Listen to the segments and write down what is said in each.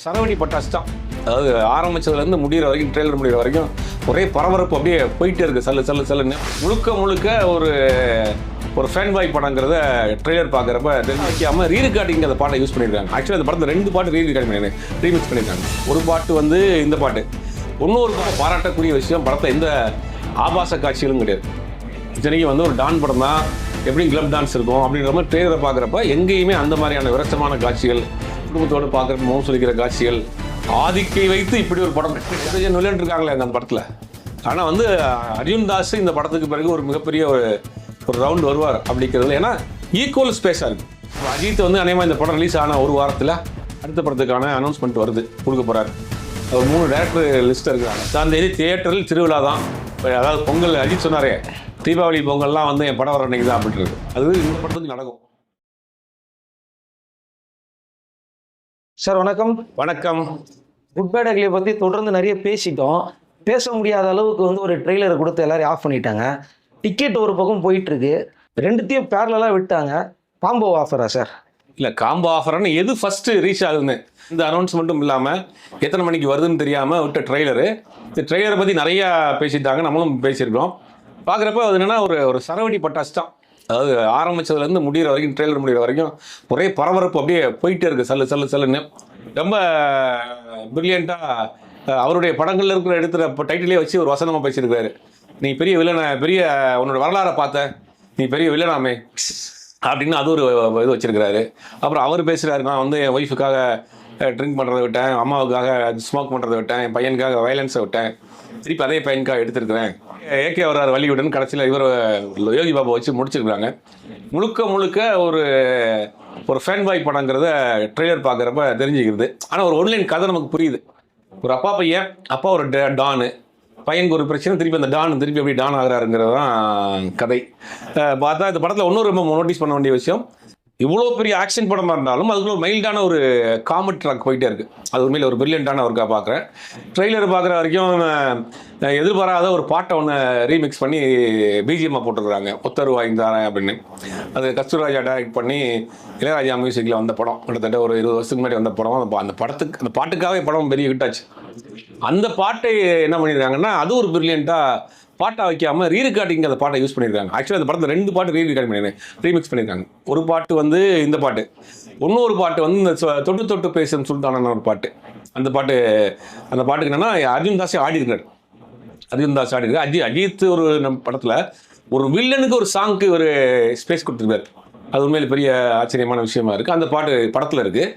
சரவடி பட்டாசு தான். அதாவது ஆரம்பிச்சதுலேருந்து முடிகிற வரைக்கும், ட்ரெய்லர் முடிகிற வரைக்கும் ஒரே பரபரப்பு அப்படியே போயிட்டே இருக்குது. சல்லுன்னு முழுக்க ஒரு ஃபேன் பாய் படங்கிறத ட்ரெய்லர் பார்க்குறப்ப வைக்காமல் ரீரிகார்டிங் அந்த பாட்டை யூஸ் பண்ணியிருக்காங்க. ஆக்சுவலி அந்த படத்தில் 2 பாட்டு ரீரிகார்டிங் ரீமிக்ஸ் பண்ணியிருக்காங்க. ஒரு பாட்டு இந்த பாட்டு, இன்னொரு பாராட்டக்கூடிய விஷயம், படத்தில் எந்த ஆபாச காட்சிகளும் கிடையாது. இத்தனைக்கும் ஒரு டான் படம் தான், எப்படி கிளப் டான்ஸ் இருக்கும் அப்படின்ற மாதிரி ட்ரெய்லரை பார்க்குறப்ப எங்கேயுமே அந்த மாதிரியான விரசமான காட்சிகள், குடும்பத்தோடு பார்க்குறப்ப மௌன் சொல்லிக்கிற காட்சிகள், ஆதிக்கை வைத்து இப்படி ஒரு படம் விளையாண்டுருக்காங்களே அந்த படத்தில். ஆனால் அர்ஜுன் தாஸ் இந்த படத்துக்கு பிறகு ஒரு மிகப்பெரிய ஒரு ரவுண்ட் வருவார் அப்படிங்கிறதுல, ஏன்னா ஈக்குவல் ஸ்பேஸாக இருக்குது. அஜித் அநேகமாக இந்த படம் ரிலீஸ் ஆன ஒரு வாரத்தில் அடுத்த படத்துக்கான அனௌன்ஸ்மெண்ட் கொடுக்க போகிறார். ஒரு 3 டேரக்டர் லிஸ்ட் இருக்கிறாங்க. அந்த தேதி தியேட்டரில் திருவிழா தான். அதாவது பொங்கல் அஜித் சொன்னாரே, தீபாவளி பொங்கல்லாம் என் படம் வர அன்னைக்கு தான் அப்படின்றது, அது இந்த படத்துக்கு நடக்கும். சார் வணக்கம். வணக்கம். குட் பேட் அக்லியை பற்றி தொடர்ந்து நிறைய பேசிட்டோம். பேச முடியாத அளவுக்கு ஒரு ட்ரெய்லரை கொடுத்து எல்லாரையும் ஆஃப் பண்ணிட்டாங்க. டிக்கெட் ஒரு பக்கம் போயிட்டுருக்கு, 2த்தையும் பேரலாக விட்டாங்க. காம்போ ஆஃபரா சார்? இல்லை, காம்போ ஆஃபர்னு எது ஃபஸ்ட்டு ரீச் ஆகுதுன்னு இந்த அனௌன்ஸ்மெண்ட்டும் இல்லாமல் எத்தனை மணிக்கு வருதுன்னு தெரியாமல் விட்ட ட்ரெய்லரு. இந்த ட்ரெய்லரை பற்றி நிறையா பேசிட்டாங்க, நம்மளும் பேசியிருக்கோம். பார்க்குறப்ப அது என்னென்னா ஒரு சரவடி பட்டாசு தான். அதாவது ஆரம்பித்ததுலேருந்து முடிகிற வரைக்கும், ட்ரெய்லர் முடிகிற வரைக்கும் ஒரே பரபரப்பு அப்படியே போயிட்டே இருக்குது. சல்லுன்னு ரொம்ப பிரில்லியண்ட்டாக அவருடைய படங்களில் இருக்கிற எடுத்துகிற டைட்டிலே வச்சு ஒரு வசனமாக பேசியிருக்காரு. நீ பெரிய உன்னோட வரலாறை பார்த்த, நீ பெரிய வில்லனாமே அப்படின்னு அது ஒரு இது வச்சிருக்கிறாரு. அப்புறம் அவர் பேசுகிறாரு, நான் என் ஒய்ஃபுக்காக ட்ரிங்க் பண்ணுறதை விட்டேன், அம்மாவுக்காக ஸ்மோக் பண்ணுறதை விட்டேன், என் பையனுக்காக வயலன்ஸை விட்டேன், திருப்பி அதே பையனுக்காக எடுத்துருக்கிறேன், ஏகே வர்றாரு வள்ளியுடன் கடைசியில் இவர் யோகி பாபா வச்சு முடிச்சிருக்கிறாங்க. முழுக்க ஒரு ஃபேன் பாய் படங்கிறத ட்ரெய்லர் பார்க்குறப்ப தெரிஞ்சுக்கிறது. ஆனால் ஒரு ஒன்லைன் கதை நமக்கு புரியுது. ஒரு அப்பா ஒரு டானு, பையனுக்கு ஒரு பிரச்சனை, திருப்பி அந்த டான் திருப்பி எப்படி டான் ஆகிறாருங்கிறது தான் கதை. பார்த்தா இந்த படத்தில் இன்னொரு ரொம்ப நோட்டீஸ் பண்ண வேண்டிய விஷயம், இவ்வளோ பெரிய ஆக்ஷன் படமாக இருந்தாலும் அதுக்குள்ள ஒரு மைல்டான ஒரு காமெடி ட்ராக் போயிட்டே இருக்குது. அது உண்மையில் ஒரு பிரில்லியண்டான ஒர்க்காக பார்க்குறேன். ட்ரெய்லர் பார்க்குற வரைக்கும் எதிர்பாராத ஒரு பாட்டை ரீமிக்ஸ் பண்ணி பிஜிஎம்மாக போட்டிருக்கிறாங்க. ஒத்தரு வாய்ந்தாரன் அப்படின்னு. அது கஸ்தூராஜா டைரக்ட் பண்ணி இளையராஜா மியூசிக்கில் வந்த படம். கிட்டத்தட்ட ஒரு 20 வருஷத்துக்கு முன்னாடி வந்த படம். அந்த பாட்டுக்காகவே படம் பெரிய ஹிட் ஆச்சு. அந்த பாட்டை என்ன பண்ணியிருக்காங்கன்னா, அது ஒரு பிரில்லியண்ட்டாக பாட்டை வைக்காமல் ரீரிகார்டிங் அந்த பாட்டை யூஸ் பண்ணியிருக்காங்க. ஆக்சுவலி அந்த படத்தில் 2 பாட்டு ரீமிக்ஸ் பண்ணியிருக்காங்க. ஒரு பாட்டு இந்த பாட்டு, இன்னொரு பாட்டு இந்த தொட்டு பேசுன்னு சுல்தானான ஒரு பாட்டு. அந்த பாட்டுக்கு என்னன்னா அர்ஜுன் தாஸே ஆடிருக்காரு. அஜித் நம்ம படத்தில் ஒரு வில்லனுக்கு ஒரு சாங்க்கு ஒரு ஸ்பேஸ் கொடுத்துருக்காரு. அது உண்மையில பெரிய ஆச்சரியமான விஷயமா இருக்குது. அந்த பாட்டு படத்தில் இருக்குது.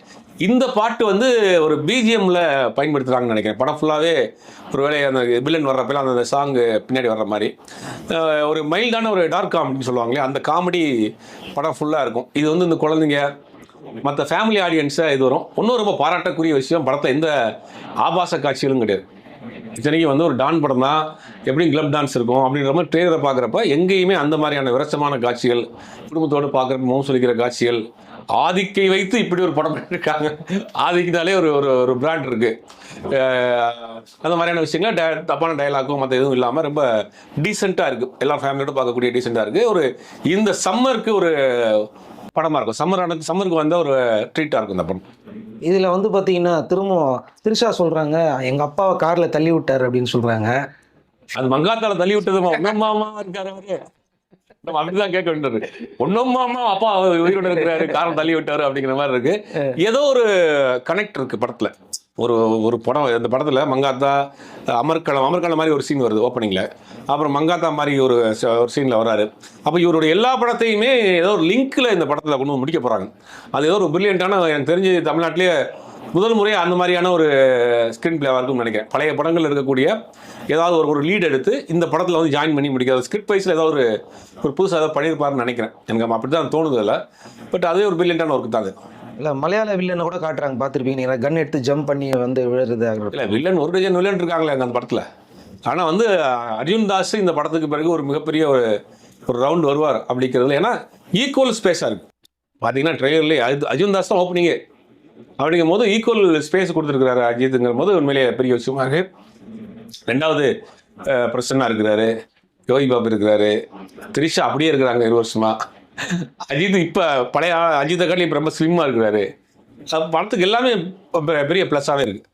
இந்த பாட்டு ஒரு பிஜிஎம்மில் பயன்படுத்துகிறாங்கன்னு நினைக்கிறேன். படம் ஃபுல்லாகவே ஒரு வேலை அந்த வில்லன் வர்றப்பெல்லாம் அந்த சாங்கு பின்னாடி வர்ற மாதிரி ஒரு மைல்டான ஒரு டார்க் காமெடின்னு சொல்லுவாங்களே, அந்த காமெடி படம் ஃபுல்லாக இருக்கும். இது இந்த குழந்தைங்க மற்ற ஃபேமிலி ஆடியன்ஸை இது வரும். இன்னும் ரொம்ப பாராட்டக்கூடிய விஷயம், படத்தில் எந்த ஆபாச காட்சிகளும் கிடையாது. இத்தனைக்கும் ஒரு டான் படம் தான், எப்படி கிளப் டான்ஸ் இருக்கும் அப்படின்ற மாதிரி ட்ரெய்லரை பார்க்குறப்ப எங்கேயுமே அந்த மாதிரியான விரசமான காட்சிகள், குடும்பத்தோடு பார்க்குறப்ப மௌன் சொல்லிக்கிற காட்சிகள், ஆதிக்கை வைத்து இப்படி ஒரு படம் பண்ணியிருக்காங்க. ஆதிக்கினாலே ஒரு பிராண்ட் இருக்குது. அந்த மாதிரியான விஷயங்கள் தப்பான டயலாக்கும் மற்ற எதுவும் இல்லாமல் ரொம்ப டீசெண்டாக இருக்குது. எல்லா ஃபேமிலியோட பார்க்கக்கூடிய டீசெண்டாக இருக்குது. இந்த சம்மருக்கு ஒரு படமாக இருக்கும். சம்மருக்கு ஒரு ட்ரீட்டாக இருக்கும் இந்த படம். இதில் பார்த்தீங்கன்னா திரும்பவும் திரிஷா சொல்கிறாங்க, எங்கள் அப்பாவை காரில் தள்ளி விட்டார் அப்படின்னு சொல்கிறாங்க. அது மங்காத்தால தள்ளி விட்டதுமா ஒன்னம்மாமா இருக்காரு அவரு, நம்ம அப்படிதான் கேட்க வேண்டியது. ஒன்னம்மாமா அப்பா உயிரோட இருக்கிறாரு, காரம் தள்ளி விட்டாரு அப்படிங்கிற மாதிரி இருக்கு. ஏதோ ஒரு கனெக்ட் இருக்கு படத்துல. ஒரு படம், அந்த படத்துல மங்காத்தா அமர்கலம் மாதிரி ஒரு சீன் வருது ஓப்பனிங்ல. அப்புறம் மங்காத்தா மாதிரி ஒரு சீன்ல வராரு. அப்போ இவருடைய எல்லா படத்தையுமே ஏதோ ஒரு லிங்க்ல இந்த படத்துல கொண்டு முடிக்க போறாங்க. அது ஏதோ ஒரு பிரில்லியண்டான, எனக்கு தெரிஞ்சு தமிழ்நாட்டிலேயே முதல் முறையாக அந்த மாதிரியான ஒரு ஸ்கிரீன் பிளேவாக இருக்கும்னு நினைக்கிறேன். பழைய படங்கள் இருக்கக்கூடிய ஏதாவது ஒரு லீட் எடுத்து இந்த படத்தில் ஜாயின் பண்ணி முடிக்காது. ஸ்கிரிப்ட் வைஸில் ஏதாவது ஒரு புதுசாக ஏதாவது பண்ணியிருப்பாருன்னு நினைக்கிறேன். எனக்கு அப்படி தான் தோணுது இல்லை. பட் அதே ஒரு பிரில்லியண்டான ஒர்க்கு தான் அது. இல்லை, மலையாள வில்லனை கூட காட்டுறாங்க, பார்த்துருப்பீங்க நீங்கள், கன் எடுத்து ஜம்ப் பண்ணி விழுறது. இல்லை, வில்லன் ஒரு டஜன் வில்லன் இருக்காங்களே அந்த படத்தில். ஆனால் அர்ஜுன் தாஸ் இந்த படத்துக்கு பிறகு ஒரு மிகப்பெரிய ஒரு ரவுண்ட் வருவார் அப்படிங்கிறதுல, ஏன்னா ஈக்குவல் ஸ்பேஸாக இருக்குது. பார்த்தீங்கன்னா ட்ரெய்லர்லேயே அர்ஜுன் தாஸ் தான் ஓப்பனிங்கே. அப்படிங்கும் போது ஈக்குவல் ஸ்பேஸ் கொடுத்துருக்கிறாரு அஜித்துங்கிற போது உண்மையிலேயே பெரிய விஷயமா இருக்கு. 2வது பிரசன்னா இருக்கிறாரு, யோகி பாபு இருக்கிறாரு, திரிஷா அப்படியே இருக்கிறாங்க 20 வருஷமா. அஜித் இப்போ பழைய அஜித்தை காட்டி இப்போ ரொம்ப ஸ்லிம்மாக இருக்கிறாரு. படத்துக்கு எல்லாமே பெரிய ப்ளஸ்ஸாகவே இருக்குது.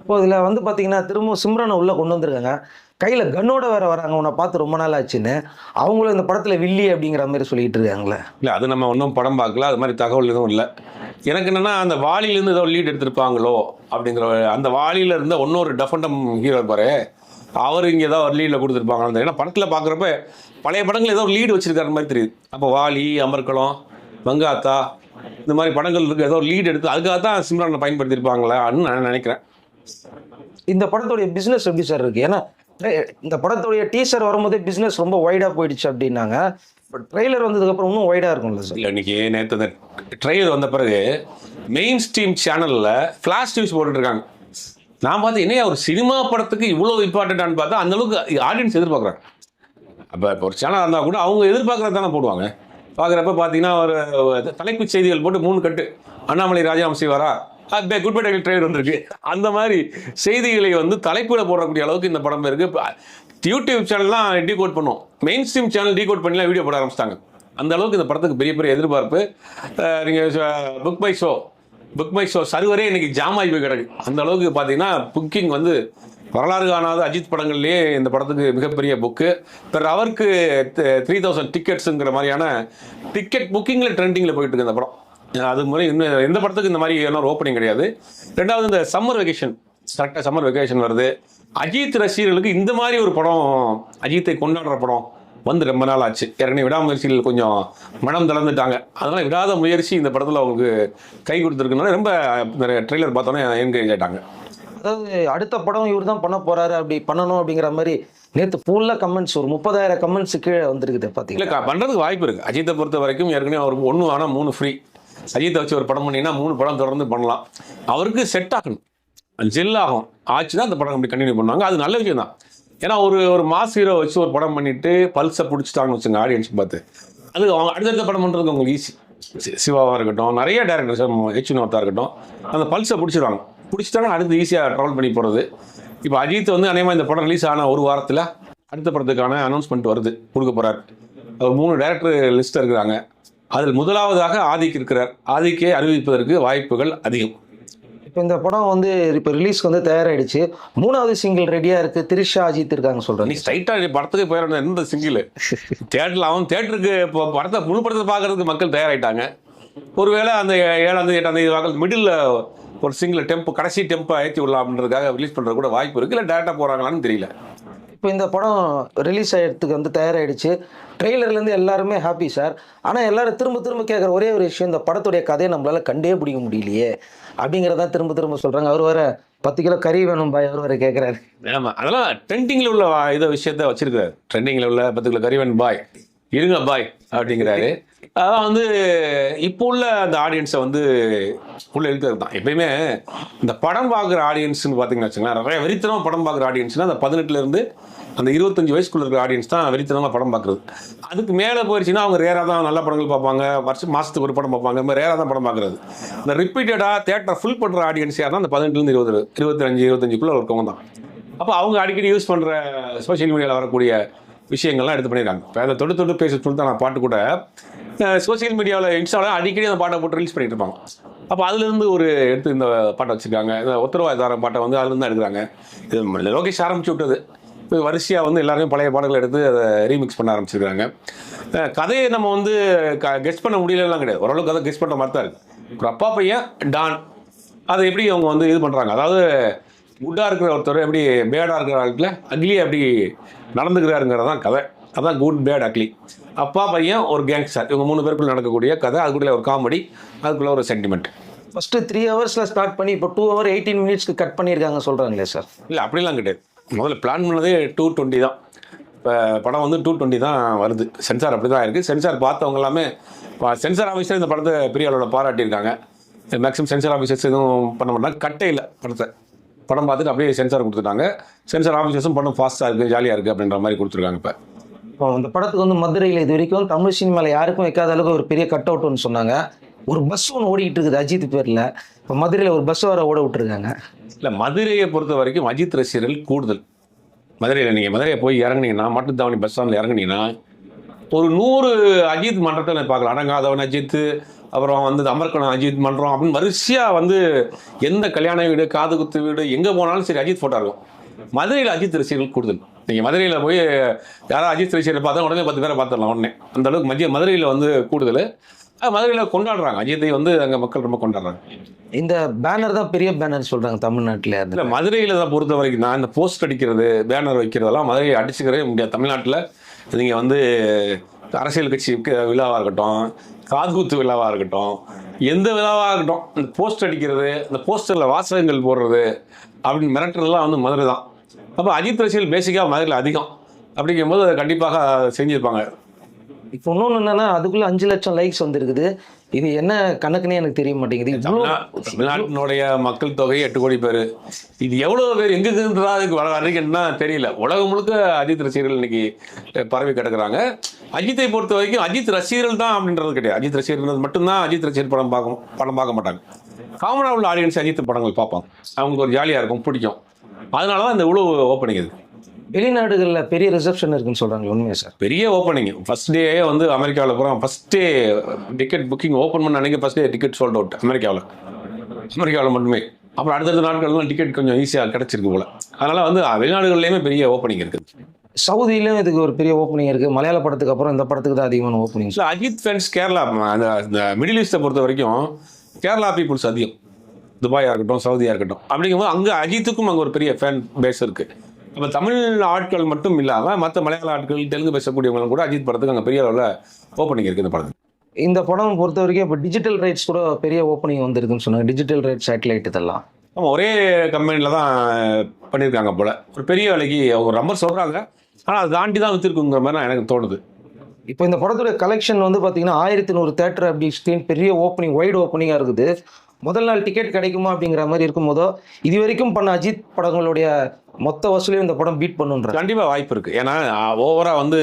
இப்போ இதில் வந்து பார்த்தீங்கன்னா திரும்ப சிம்ரனை உள்ளே கொண்டு வந்திருக்காங்க, கையில் கன்னோட வேற வராங்க, உன்னை பார்த்து ரொம்ப நாள் ஆச்சுன்னு. அவங்களும் இந்த படத்தில் வில்லி அப்படிங்கிற மாதிரி சொல்லிட்டு இருக்காங்களே. இல்லை, அது நம்ம ஒன்றும் படம் பார்க்கல, அது மாதிரி தகவல் எதுவும் இல்லை. எனக்கு என்னென்னா அந்த வாலியிலேருந்து ஏதோ லீட் எடுத்திருப்பாங்களோ அப்படிங்கிற, அந்த வாலியில் இருந்த இன்னொரு டஃபண்டம் ஹீரோ இருப்பார், அவர் இங்கே ஏதோ ஒரு லீடில் கொடுத்துருப்பாங்க. ஏன்னா படத்தில் பார்க்குறப்ப பழைய படங்கள் ஏதோ ஒரு லீடு வச்சிருக்காரு மாதிரி தெரியுது. அப்போ வாலி, அமர்கலம், வங்காத்தா இந்த மாதிரி படங்கள் இருக்குது, ஏதோ லீடு எடுத்து அதுக்காக தான் சிம்ரனை பயன்படுத்தியிருப்பாங்களான்னு நான் நினைக்கிறேன். இந்த படத்துடைய பிஸ்னஸ் எப்படி சார் இருக்குது? ஏன்னா இந்த படத்துடைய டீசர் வரும்போதே பிஸ்னஸ் ரொம்ப வைடாக போயிடுச்சு அப்படின்னாங்க. பட் ட்ரெய்லர் வந்ததுக்கப்புறம் இன்னும் வைடாக இருக்கும்ல சார்? இல்லை, இன்றைக்கி நேற்று அந்த ட்ரெய்லர் வந்த பிறகு மெயின் ஸ்ட்ரீம் சேனலில் ஃப்ளாஷ் நியூஸ் போட்டுட்ருக்காங்க. நான் பார்த்து என்ன ஒரு சினிமா படத்துக்கு இவ்வளோ இம்பார்ட்டண்ட்டானு பார்த்தா அந்தளவுக்கு ஆடியன்ஸ் எதிர்பார்க்குறாங்க. அப்போ இப்போ ஒரு சேனல் இருந்தால் கூட அவங்க எதிர்பார்க்குறது தானே போடுவாங்க. பார்க்குறப்ப பார்த்தீங்கன்னா ஒரு தலைப்புச் செய்திகள் போட்டு 3 கட்டு, அண்ணாமலை ராஜினாமா செய்வாரா, குட் பை டைட்டில் ட்ரெய்லர் வந்திருக்கு, அந்த மாதிரி செய்திகளை வந்து தலைப்புல போடக்கூடிய அளவுக்கு இந்த படம் இருக்குது. யூடியூப் சேனல்லாம் டீகோட் பண்ணும், மெயின் ஸ்ட்ரீம் சேனல் டீகோட் பண்ணலாம் வீடியோ போட ஆரம்பிச்சிட்டாங்க. அந்த அளவுக்கு இந்த படத்துக்கு பெரிய பெரிய எதிர்பார்ப்பு. நீங்கள் புக் மை ஷோ சர்வரே இன்னைக்கு ஜாம் ஆகி போய் கிடக்கு. அந்த அளவுக்கு பார்த்தீங்கன்னா புக்கிங் வந்து வரலாறு காணாத அஜித் படங்கள்லேயே இந்த படத்துக்கு மிகப்பெரிய புக்கு. பிற அவருக்கு 3000 டிக்கெட்ஸுங்கிற மாதிரியான டிக்கெட் புக்கிங்கில் ட்ரெண்டிங்கில் போயிட்டு இருக்கு இந்த படம். அது மாதிரி இன்னும் எந்த படத்துக்கு இந்த மாதிரி ஒரு ஓப்பனிங் கிடையாது. ரெண்டாவது இந்த சம்மர் வெக்கேஷன், கரெக்டாக சம்மர் வெக்கேஷன் வருது. அஜித் ரசிகர்களுக்கு இந்த மாதிரி ஒரு படம், அஜித்தை கொண்டாடுற படம் வந்து ரொம்ப நாள் ஆச்சு. ஏற்கனவே விடாமுயற்சிகள் கொஞ்சம் மனம் தளர்ந்துட்டாங்க. அதனால் விடாத முயற்சி இந்த படத்தில் அவங்களுக்கு கை கொடுத்துருக்குனால ரொம்ப நிறைய ட்ரெய்லர் பார்த்தோன்னே என்கரேஜ் ஆகிட்டாங்க. அதாவது அடுத்த படம் இவர் தான் பண்ண போகிறாரு, அப்படி பண்ணணும் அப்படிங்கிற மாதிரி நேற்று ஃபுல்லாக கமெண்ட்ஸ் ஒரு 30,000 கமெண்ட்ஸ் கீழே வந்துருக்குது பார்த்தீங்களா? இல்லை, பண்ணுறதுக்கு வாய்ப்பு இருக்குது. அஜித்தை பொறுத்த வரைக்கும் ஏற்கனவே அவருக்கு 1 ஆனால் 3 ஃப்ரீ. அஜித்தை வச்சு ஒரு படம் பண்ணிங்கன்னா 3 படம் தொடர்ந்து பண்ணலாம். அவருக்கு செட் ஆகணும், ஜெல் ஆகும், ஆச்சுன்னா அந்த படம் அப்படி கண்டினியூ பண்ணுவாங்க. அது நல்ல விஷயம் தான். ஏன்னா ஒரு மாஸ் ஹீரோ வச்சு ஒரு படம் பண்ணிட்டு பல்ஸை பிடிச்சிட்டாங்கன்னு வச்சுங்க ஆடியன்ஸ் பார்த்து, அது அவங்க அடுத்தடுத்த படம் பண்ணுறதுக்கு அவங்களுக்கு ஈஸி. சிவாவாக இருக்கட்டும், நிறைய டேரக்டர்ஸ், ஹெச் வினோத்தா இருக்கட்டும், அந்த பல்ஸை பிடிச்சிடுவாங்க. பிடிச்சிட்டாங்கன்னா அடுத்து ஈஸியாக ட்ராவல் பண்ணி போகிறது. இப்போ அஜித் வந்து அநேகமாக இந்த படம் ரிலீஸ் ஆன ஒரு வாரத்தில் அடுத்த படத்துக்கான அனௌன்ஸ்மெண்ட் வருது, கொடுக்க போகிறார். அவர் 3 டேரக்டர் லிஸ்ட் இருக்கிறாங்க. அதில் முதலாவதாக ஆதிக் இருக்கிறார். ஆதிக்கே அறிவிப்பதற்கு வாய்ப்புகள் அதிகம். இப்போ இந்த படம் வந்து இப்போ ரிலீஸ்க்கு வந்து தயாராகிடுச்சு. 3வது சிங்கிள் ரெடியாக இருக்குது, திரிஷா அஜித் இருக்காங்க சொல்கிறேன். நீ ஸ்ட்ரைட்டாக படத்துக்கு போயிட எந்த சிங்கிள் தேட்டரில் அவன் தேட்டருக்கு இப்போ படத்தை முழு படத்தை பார்க்கறதுக்கு மக்கள் தயாராகிட்டாங்க. ஒருவேளை அந்த 7ஆம் தேதி 8ஆம் தேதி வாக்கில் மிடில் ஒரு சிங்கிள் டெம்போ, கடைசி டெம்போ ஏற்றி விடலாம் அப்படின்றதுக்காக ரிலீஸ் பண்ணுறது கூட வாய்ப்பு இருக்குது. இல்லை டேரெக்டாக போகிறாங்களான்னு தெரியல. இப்போ இந்த படம் ரிலீஸ் ஆகிறதுக்கு வந்து தயாராகிடுச்சு. ட்ரெய்லர்லேருந்து எல்லாருமே ஹாப்பி சார். ஆனால் எல்லாரும் திரும்ப திரும்ப கேட்குற ஒரே ஒரு விஷயம், இந்த படத்துடைய கதையை நம்மளால் கண்டே பிடிக்க முடியலையே அப்படிங்கிறதான் திரும்ப திரும்ப சொல்கிறாங்க. அவர் வேறு 10 கிலோ கறி வேணும் பாய், அவர் வேறு கேட்குறாரு. ஆமாம், அதெல்லாம் ட்ரெண்டிங்கில் உள்ள இதை விஷயத்த வச்சிருக்காரு. ட்ரெண்டிங்கில் உள்ள 10 கிலோ கறி வேணும் பாய், இருங்க பாய் அப்படிங்கிறாரு. அதான் வந்து இப்போ உள்ள அந்த ஆடியன்ஸை வந்து உள்ள இருக்கிறது தான். எப்பயுமே இந்த படம் பார்க்குற ஆடியன்ஸ்னு பார்த்தீங்கன்னு வச்சுங்களேன், நிறைய வெறித்தனமாக படம் பார்க்குற ஆடியன்ஸ்னால் அந்த 18லேருந்து அந்த 25 வயசுக்குள்ள இருக்கிற ஆடியன்ஸ் தான் வெறித்தனமாக படம் பார்க்குறது. அதுக்கு மேலே போயிடுச்சுன்னா அவங்க ரேராக தான் நல்ல படங்கள் பார்ப்பாங்க, மாதத்துக்கு ஒரு படம் பார்ப்பாங்க, இந்த மாதிரி ரேராக தான் படம் பார்க்குறது. இந்த ரிப்பீட்டடாக தேட்டரை ஃபுல் பண்ணுற ஆடியன்ஸ் யார் தான் அந்த 18லேருந்து 20, 25 இருக்கவங்க தான். அப்போ அவங்க அடிக்கடி யூஸ் பண்ணுற சோஷியல் மீடியாவில் வரக்கூடிய விஷயங்கள்லாம் எடுத்து பண்ணிடுறாங்க. இப்போ அதை தொட்டு பேச சொல்லி தான் நான் பாட்டு கூட சோசியல் மீடியாவில் இன்ஸ்டாவில் அடிக்கடி அந்த பாட்டை போட்டு ரிலீஸ் பண்ணிட்டு இருப்பாங்க. அப்போ அதுலேருந்து ஒரு எடுத்து இந்த பாட்டை வச்சுருக்காங்க. இந்த உத்தரவாதாரம் பாட்டை வந்து அதுலேருந்து தான் எடுக்கிறாங்க. இது லோகேஷ் ஆரம்பிச்சு விட்டது. இப்போ வரிசையாக வந்து எல்லாருமே பழைய பாடல்களை எடுத்து அதை ரீமிக்ஸ் பண்ண ஆரம்பிச்சிருக்காங்க. கதையை நம்ம வந்து கெஸ் பண்ண முடியலலாம் கிடையாது. ஓரளவுக்கு கதை கெஸ் பண்ணுற மாதிரி தான் இருக்குது. ஒரு அப்பா பையன் டான், அதை எப்படி அவங்க வந்து இது பண்ணுறாங்க, அதாவது குட்டாக இருக்கிற ஒருத்தர் எப்படி பேடாக இருக்கிற ஆளுக்குல அக்லி எப்படி நடந்துக்கிறாருங்கிறது தான் கதை. அதான் குட் பேட் அக்லி. அப்பா பையன் ஒரு கேங்ஸ்டர், இவங்க 3 பேருக்குள்ள நடக்கக்கூடிய கதை. அதுக்குள்ளே ஒரு காமெடி, அதுக்குள்ளே ஒரு சென்டிமெண்ட். ஃபஸ்ட்டு 3 ஹவர்ஸில் ஸ்டார்ட் பண்ணி இப்போ 2 hour 18 minutesக்கு கட் பண்ணியிருக்காங்க சொல்கிறாங்களே சார்? இல்லை, அப்படிலாம் கிடையாது. முதல்ல பிளான் பண்ணதே 220 தான். இப்போ படம் வந்து 220 தான் வருது. சென்சார் அப்படி தான் இருக்குது. சென்சார் பார்த்தவங்க எல்லாமே சென்சார் ஆஃபீஸர் இந்த படத்தை பெரிய அளவில் பாராட்டியிருக்காங்க. மேக்ஸிமம் சென்சார் ஆஃபீஸர்ஸ் எதுவும் பண்ண மாட்டாங்க, கட்டையில் படம் பார்த்துட்டு அப்படியே சென்சார் கொடுத்துட்டாங்க. சென்சார் ஆஃபீஸர்ஸும் படம் ஃபாஸ்ட்டாக இருக்குது, ஜாலியாக இருக்குது அப்படின்ற மாதிரி கொடுத்துருக்காங்க. இப்போ இந்த படத்துக்கு வந்து மதுரையில் இது வரைக்கும் தமிழ் சினிமாவில் யாருக்கும் வைக்காத அளவுக்கு ஒரு பெரிய கட் அவுட்னு சொன்னாங்க. ஒரு பஸ் ஒன்று ஓடிக்கிட்டு இருக்குது அஜித் பேரில். இப்போ மதுரையில் ஒரு பஸ் வர ஓட விட்டுருக்காங்க. இல்லை, மதுரையை பொறுத்த வரைக்கும் அஜித் ரசிகர்கள் கூடுதல். மதுரையில் நீங்கள் மதுரையை போய் இறங்குனீங்கன்னா, மாட்டுத்தாவணி பஸ் ஸ்டாண்டில் இறங்குனீங்கன்னா ஒரு 100 அஜித் மன்றத்தில் பார்க்கலாம். அடங்காதவன் அஜித், அப்புறம் வந்து அமர்க்கணும் அஜித் மன்றம் அப்படின்னு வரிசையாக வந்து எந்த கல்யாண வீடு காது குத்து வீடு எங்கே போனாலும் சரி அஜித் ஃபோட்டோ இருக்கும். மதுரையில் அஜித் ரசிகர்கள் கூடுதல். நீங்கள் மதுரையில் போய் யாராவது அஜித் ரசிகரை பார்த்தா உடனே 10 பேரை பார்த்துடலாம் உடனே. அந்த அளவுக்கு மதுரையில் வந்து கூடுதல். மதுரையில் கொண்டாடுறாங்க அஜித்தை வந்து அங்கே மக்கள் ரொம்ப கொண்டாடுறாங்க. இந்த பேனர் தான் பெரிய பேனர் சொல்றாங்க தமிழ்நாட்டில். இல்லை மதுரையில் தான் பொறுத்த வரைக்கும் நான் இந்த போஸ்ட் அடிக்கிறது பேனர் வைக்கிறதெல்லாம் மதுரையை அடிச்சுக்கிறவே முடியாது. தமிழ்நாட்டில் நீங்கள் வந்து அரசியல் கட்சி விழாவாக இருக்கட்டும், காதுகுத்து விழாவாக இருக்கட்டும், எந்த விழாவாக இருக்கட்டும், இந்த போஸ்ட் அடிக்கிறது, இந்த போஸ்டரில் வாசகங்கள் போடுறது அப்படின்னு மிரட்டுறதுலாம் வந்து மதுரை தான். அப்போ அஜித் ரசிகர்கள் பேசிக்காக மதுரையில் அதிகம். அப்படிங்கும்போது கண்டிப்பாக செஞ்சுருப்பாங்க. இப்போ இன்னொன்று என்னன்னா, அதுக்குள்ள 5 லட்சம் லைக்ஸ் வந்துருக்குது. இது என்ன கணக்குன்னே எனக்கு தெரிய மாட்டேங்குது. தமிழ்நாட்டினுடைய மக்கள் தொகை 8 கோடி பேர். இது எவ்வளோ பேர் எங்கேருந்துதான் அதுக்கு வரைக்கும்னா தெரியல. உலகம் முழுக்க அஜித் ரசிகர்கள் இன்னைக்கு பரவி கிடக்குறாங்க. அஜித்தை பொறுத்த வரைக்கும் அஜித் ரசிகர்கள் தான் அப்படின்றது கிடையாது. அஜித் ரசிகர்கள் மட்டும்தான் அஜித் ரசிகர் படம் பார்க்க மாட்டாங்க. காமனாக உள்ள ஆடியன்ஸ் அஜித் படங்கள் பார்ப்பாங்க. அவங்களுக்கு ஒரு ஜாலியாக இருக்கும், பிடிக்கும். அதனால தான் இந்த இவ்வளோ ஓப்பனிங். இது வெளிநாடுகளில் பெரிய ரிசப்ஷன் இருக்குன்னு சொல்கிறாங்க, உண்மையா சார்? பெரிய ஓப்பனிங். ஃபர்ஸ்ட் டே வந்து அமெரிக்காவில் போகிறோம். First day ticket booking open பண்ண அன்றைக்கி first day ticket sold out அமெரிக்காவில் மட்டுமே. அப்புறம் அடுத்தடுத்த நாட்கள்லாம் டிக்கெட் கொஞ்சம் ஈஸியாக கிடச்சிருக்கு போல். அதனால் வந்து வெளிநாடுகள்லேயுமே பெரிய ஓப்பனிங் இருக்குது. சவுதியிலும் இதுக்கு ஒரு பெரிய ஓப்பனிங் இருக்குது. மலையாள படத்துக்கு அப்புறம் இந்த படத்துக்கு தான் அதிகமான ஓப்பனிங். இல்லை அஜித் ஃபேன்ஸ் கேரளா அந்த மிடில் ஈஸ்ட்டை பொறுத்த வரைக்கும் கேரளா பீப்புள்ஸ் அதிகம். துபாயாக இருக்கட்டும், சவுதியாக இருக்கட்டும். அப்படிங்கும்போது அங்கே அஜித்துக்கும் அங்கே ஒரு பெரிய ஃபேன் பேஸ் இருக்குது. அப்போ தமிழ் ஆட்கள் மட்டும் இல்லாமல் மற்ற மலையாள ஆட்கள், தெலுங்கு பேசக்கூடியவங்களும் கூட அஜித் படத்துக்கு அங்கே பெரிய அளவில் ஓப்பனிங் இருக்குது. இந்த படத்துக்கு இந்த படம் பொறுத்த வரைக்கும் இப்போ டிஜிட்டல் ரைட்ஸ் கூட பெரிய ஓப்பனிங் வந்திருக்குன்னு சொன்னாங்க. டிஜிட்டல் ரைட்ஸ், சேட்டலைட் இதெல்லாம் ஆமாம் ஒரே கம்பெனியில் தான் பண்ணியிருக்காங்க போல். ஒரு பெரிய விலைக்கு அவங்க நம்பர் சொல்கிறாங்க. ஆனால் அதை தாண்டி தான் விற்றுருக்குங்கிற மாதிரி எனக்கு தோணுது. இப்போ இந்த படத்துடைய கலெக்ஷன் வந்து பார்த்தீங்கன்னா 1100 தேட்டர் அப்படி ஸ்க்ரீன், பெரிய ஓப்பனிங், வைடு ஓப்பனிங்காக இருக்குது. முதல் நாள் டிக்கெட் கிடைக்குமா அப்படிங்கிற மாதிரி இருக்கும்போதோ இது வரைக்கும் பண்ண அஜித் படங்களுடைய மொத்த வசூலையும் இந்த படம் பீட் பண்ணுன்ற கண்டிப்பாக வாய்ப்பு இருக்குது. ஏன்னா ஓவராக வந்து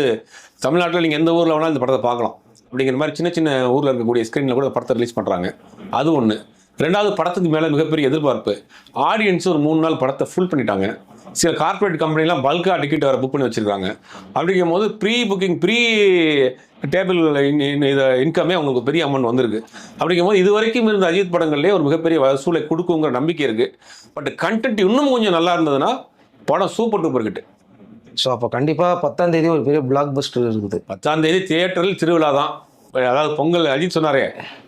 தமிழ்நாட்டில் நீங்கள் எந்த ஊரில் வேணாலும் இந்த படத்தை பார்க்கலாம். அப்படிங்கிற மாதிரி சின்ன சின்ன ஊரில் இருக்கக்கூடிய ஸ்க்ரீனில் கூட படத்தை ரிலீஸ் பண்ணுறாங்க. அது ஒன்று. ரெண்டாவது, படத்துக்கு மேலே மிகப்பெரிய எதிர்பார்ப்பு. ஆடியன்ஸ் ஒரு 3 நாள் படத்தை ஃபுல் பண்ணிட்டாங்க. சில கார்பரேட் கம்பெனிலாம் பல்காக டிக்கெட் வேறு புக் பண்ணி வச்சுருக்காங்க. அப்படிங்கும் போது ப்ரீ புக்கிங், ப்ரீ டேபிள் இதை இன்கமே அவங்களுக்கு பெரிய அமௌண்ட் வந்திருக்கு. அப்படிங்கும்போது இது வரைக்கும் இருந்த அஜித் படங்கள்லேயே ஒரு மிகப்பெரிய வசூலை கொடுக்குங்கிற நம்பிக்கை இருக்குது. பட் கண்டென்ட் இன்னும் கொஞ்சம் நல்லா இருந்ததுன்னா படம் சூப்பர் டூப்பர் கிட்டு. ஸோ அப்போ கண்டிப்பாக 10ஆம் தேதி ஒரு பெரிய பிளாக் பஸ்டர் இருக்குது. 10ஆம் தேதி தியேட்டரில் திருவிழா தான். அதாவது பொங்கல் அஜித் சொன்னாரே,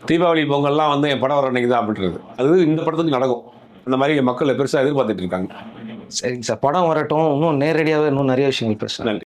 தீபாவளி பொங்கல்லாம் வந்து என் படம் வர அன்னைக்கு தான் அப்படின்றது. அது இந்த படத்துக்கு நடக்கும். அந்த மாதிரி மக்கள் பெருசாக எதிர்பார்த்துட்டு இருக்காங்க. சரிங்க சார், படம் வரட்டும். இன்னும் நேரடியாகவே இன்னும் நிறைய விஷயங்கள் பேசலாம்.